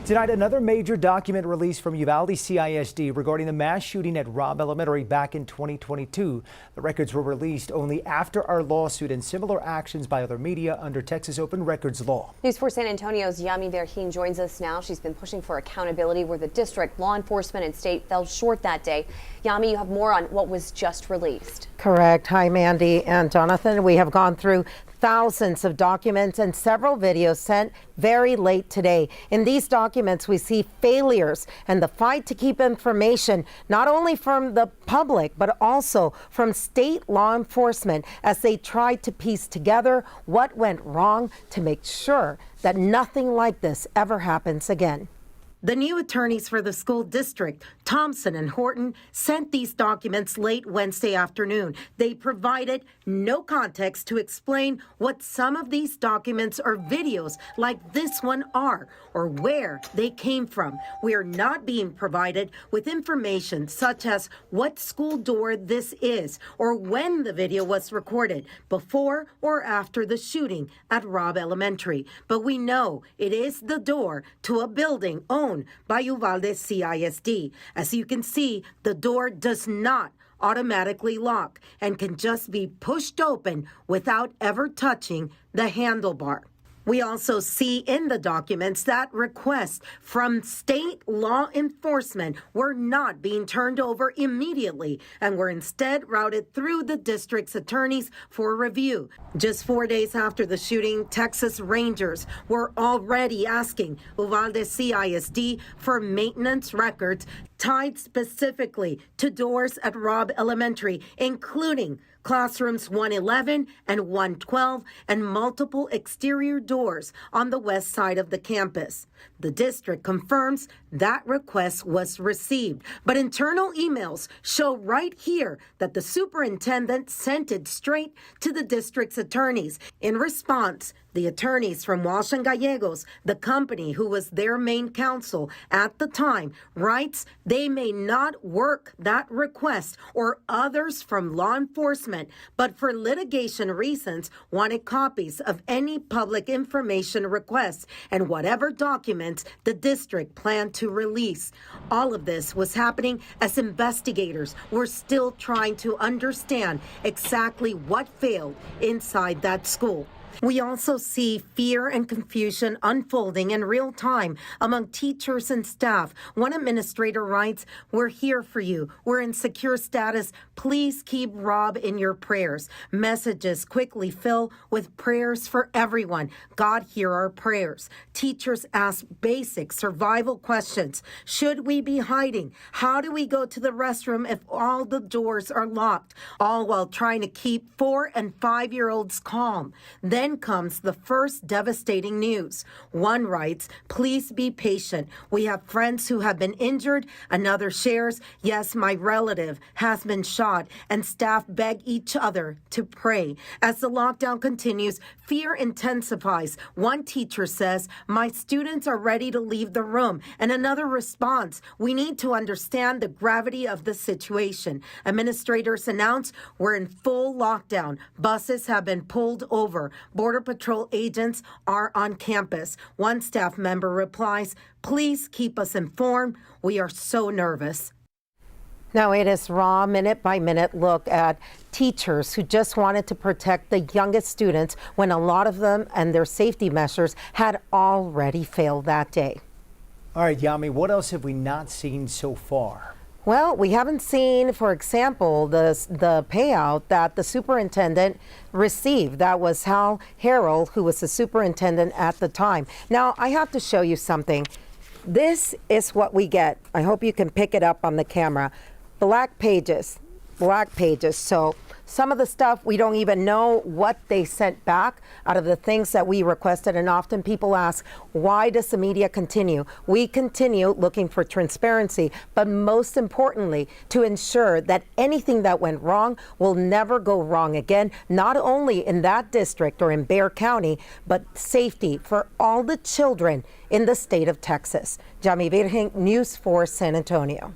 Tonight, another major document released from Uvalde CISD regarding the mass shooting at Robb Elementary back in 2022. The records were released only after our lawsuit and similar actions by other media under Texas open records law. News 4 San Antonio's Yami Verhin joins us now. She's been pushing for accountability where the district, law enforcement, and state fell short that day. Yami, you have more on what was just released. Correct. Hi, Mandy and Jonathan. We have gone through thousands of documents and several videos sent very late today. In these documents, we see failures and the fight to keep information not only from the public, but also from state law enforcement as they tried to piece together what went wrong to make sure that nothing like this ever happens again. The new attorneys for the school district, Thompson and Horton, sent these documents late Wednesday afternoon. They provided no context to explain what some of these documents or videos like this one are or where they came from. We are not being provided with information such as what school door this is or when the video was recorded, before or after the shooting at Robb Elementary. But we know it is the door to a building owned by Uvalde CISD. As you can see, the door does not automatically lock and can just be pushed open without ever touching the handlebar. We also see in the documents that requests from state law enforcement were not being turned over immediately and were instead routed through the district's attorneys for review. Just 4 days after the shooting, Texas Rangers were already asking Uvalde CISD for maintenance records tied specifically to doors at Robb Elementary, including classrooms 111 and 112 and multiple exterior doors on the west side of the campus. The district confirms that request was received, but internal emails show right here that the superintendent sent it straight to the district's attorneys. In response, the attorneys from Walsh and Gallegos, the company who was their main counsel at the time, writes they may not work that request or others from law enforcement, but for litigation reasons wanted copies of any public information requests and whatever documents the district planned to release. All of this was happening as investigators were still trying to understand exactly what failed inside that school. We also see fear and confusion unfolding in real time among teachers and staff. One administrator writes, "We're here for you. We're in secure status. Please keep Robb in your prayers." Messages quickly fill with prayers for everyone. God, hear our prayers. Teachers ask basic survival questions. Should we be hiding? How do we go to the restroom if all the doors are locked? All while trying to keep 4- and 5-year-olds calm. Then comes the first devastating news. One writes, "Please be patient. We have friends who have been injured." Another shares, "Yes, my relative has been shot," and staff beg each other to pray. As the lockdown continues, fear intensifies. One teacher says, "My students are ready to leave the room." And another responds, "We need to understand the gravity of the situation." Administrators announce we're in full lockdown. Buses have been pulled over. Border Patrol agents are on campus. One staff member replies, "Please keep us informed. We are so nervous." Now it is raw minute-by-minute look at teachers who just wanted to protect the youngest students when a lot of them and their safety measures had already failed that day. All right, Yami, what else have we not seen so far? Well, we haven't seen, for example, the payout that the superintendent received. That was Hal Harrell, who was the superintendent at the time. Now, I have to show you something. This is what we get. I hope you can pick it up on the camera. Black pages. So some of the stuff we don't even know what they sent back out of the things that we requested. And often people ask, why does the media continue? We continue looking for transparency, but most importantly, to ensure that anything that went wrong will never go wrong again, not only in that district or in Bexar County, but safety for all the children in the state of Texas. Yami Verhin, News 4 San Antonio.